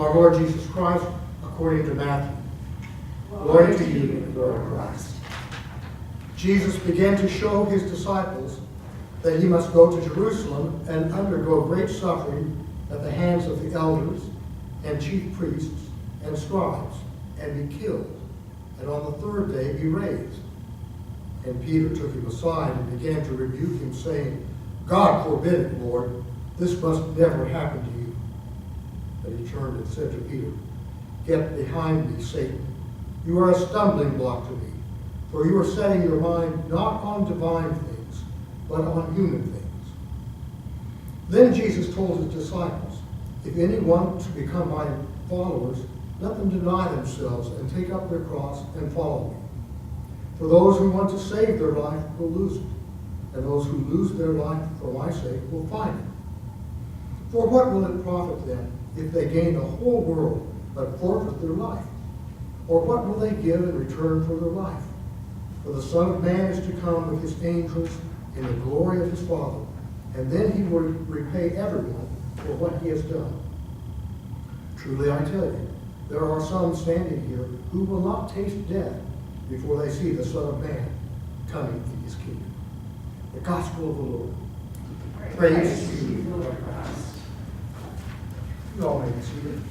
our Lord Jesus Christ according to Matthew. Glory to you, Lord Christ. Jesus began to show his disciples that he must go to Jerusalem and undergo great suffering at the hands of the elders and chief priests and scribes, and be killed, and on the third day be raised. And Peter took him aside and began to rebuke him, saying, God forbid it, Lord, this must never happen to you. But he turned and said to Peter, Get behind me, Satan. You are a stumbling block to me, for you are setting your mind not on divine things, but on human things. Then Jesus told his disciples, If any want to become my followers, let them deny themselves and take up their cross and follow me. For those who want to save their life will lose it, and those who lose their life for my sake will find it. For what will it profit them if they gain the whole world but forfeit their life? Or what will they give in return for their life? For the Son of Man is to come with his angels in the glory of his Father, and then he will repay everyone for what he has done. Truly I tell you, there are some standing here who will not taste death before they see the Son of Man coming in his kingdom. The Gospel of the Lord. Praise to you, Lord Christ. You all may be seated.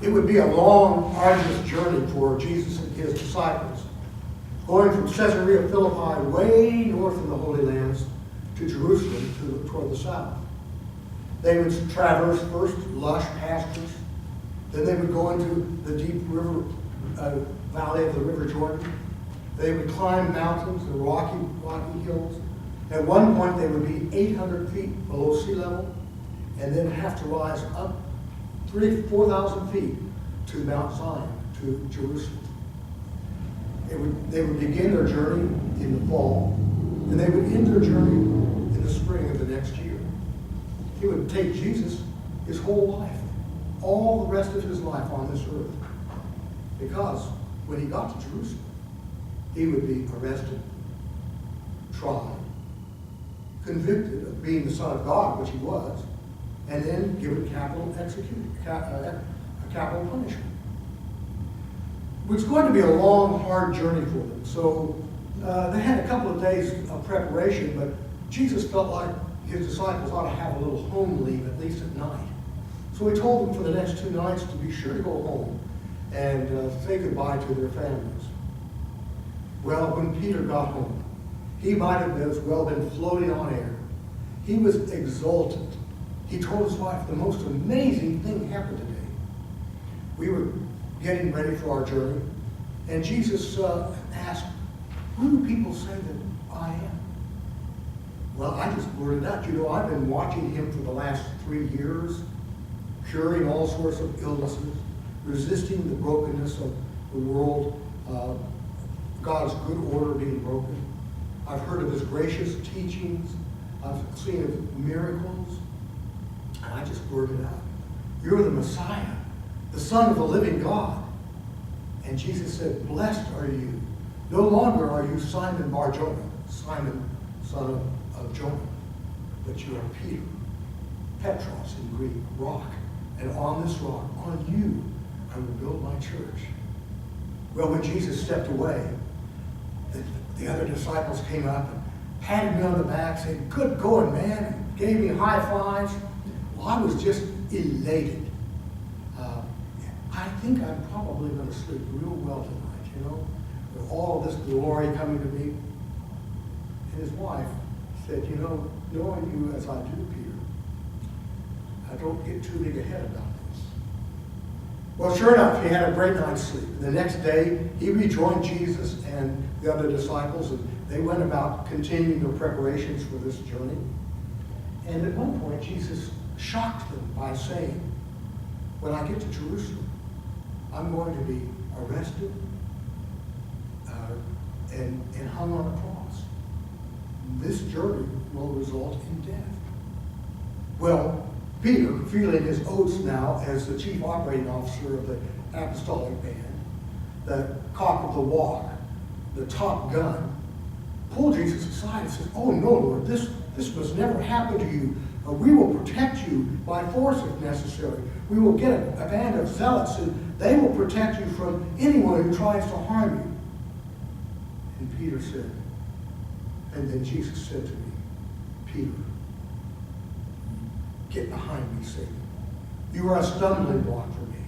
It would be a long, arduous journey for Jesus and his disciples, going from Caesarea Philippi way north in the Holy Lands to Jerusalem toward the south. They would traverse first lush pastures, then they would go into the deep river valley of the River Jordan. They would climb mountains and rocky hills. At one point, they would be 800 feet below sea level, and then have to rise up 3,000 to 4,000 feet to Mount Zion, to Jerusalem. They would begin their journey in the fall, and they would end their journey in the spring of the next year. It would take Jesus his whole life, all the rest of his life on this earth, because when he got to Jerusalem, he would be arrested, tried, convicted of being the Son of God, which he was, and then given capital punishment. It was going to be a long, hard journey for them. So they had a couple of days of preparation, but Jesus felt like his disciples ought to have a little home leave, at least at night. So he told them for the next 2 nights to be sure to go home and say goodbye to their families. Well, when Peter got home, he might have as well been floating on air. He was exultant. He told his wife, the most amazing thing happened today. We were getting ready for our journey, and Jesus asked, who do people say that I am? Well, I just blurted out, I've been watching him for the last 3 years, curing all sorts of illnesses, resisting the brokenness of the world, God's good order being broken. I've heard of his gracious teachings. I've seen of miracles. And I just blurted out, you're the Messiah, the Son of the living God. And Jesus said, blessed are you. No longer are you Simon Bar-Jonah, Simon, son of Jonah, but you are Peter, Petros in Greek, rock. And on this rock, on you, I will build my church. Well, when Jesus stepped away, the other disciples came up and patted me on the back, saying, good going, man, and gave me high fives. Well, I was just elated. I think I'm probably going to sleep real well tonight, with all of this glory coming to me. And his wife said, knowing you as I do, Peter, I don't get too big a head about this. Well, sure enough, he had a great night's sleep. The next day, he rejoined Jesus and the other disciples, and they went about continuing their preparations for this journey. And at one point, Jesus shocked them by saying, when I get to Jerusalem, I'm going to be arrested and hung on a cross. this journey will result in death. Well, Peter, feeling his oats now as the chief operating officer of the apostolic band, the cock of the walk, the top gun, pulled Jesus aside and said, "Oh no, Lord, this must never happen to you. We will protect you by force if necessary. We will get a band of zealots and they will protect you from anyone who tries to harm you." And Peter said, and then Jesus said to me, "Peter, get behind me, Satan. You are a stumbling block for me."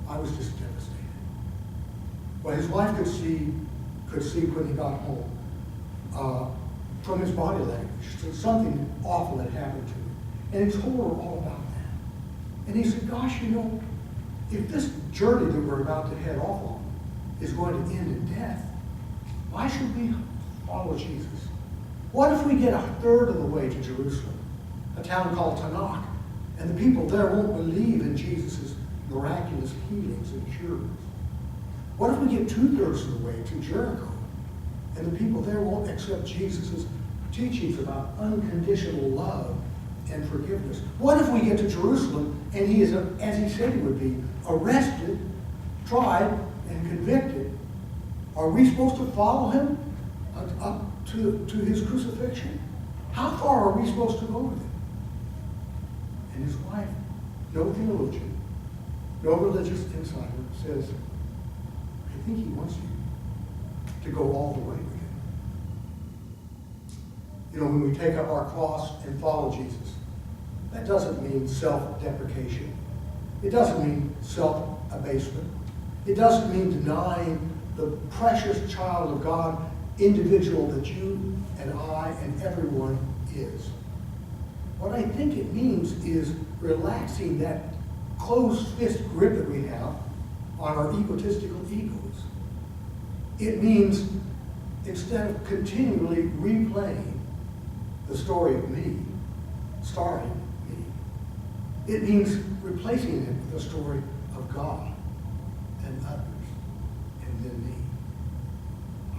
I was just devastated. Well, his wife could see when he got home from his body language that something awful had happened to him. And he told her all about that. And he said, "Gosh, if this journey that we're about to head off on is going to end in death, why should we follow Jesus? What if we get a third of the way to Jerusalem, a town called Tanakh, and the people there won't believe in Jesus' miraculous healings and cures? What if we get 2/3 of the way to Jericho, and the people there won't accept Jesus' teachings about unconditional love and forgiveness? What if we get to Jerusalem and he is, as he said he would be, arrested, tried, and convicted? Are we supposed to follow him up to his crucifixion? How far are we supposed to go with him?" And his wife, no theologian, no religious insider, says, "I think he wants you to go all the way with him." When we take up our cross and follow Jesus, that doesn't mean self-deprecation. It doesn't mean self-abasement. It doesn't mean denying the precious child of God individual that you and I and everyone is. What I think it means is relaxing that closed fist grip that we have on our egotistical egos. It means, instead of continually replaying the story of me, starring me, it means replacing it with the story of God and others and then me.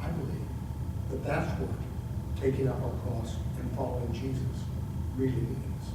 I believe that that's what taking up our cross and following Jesus really means.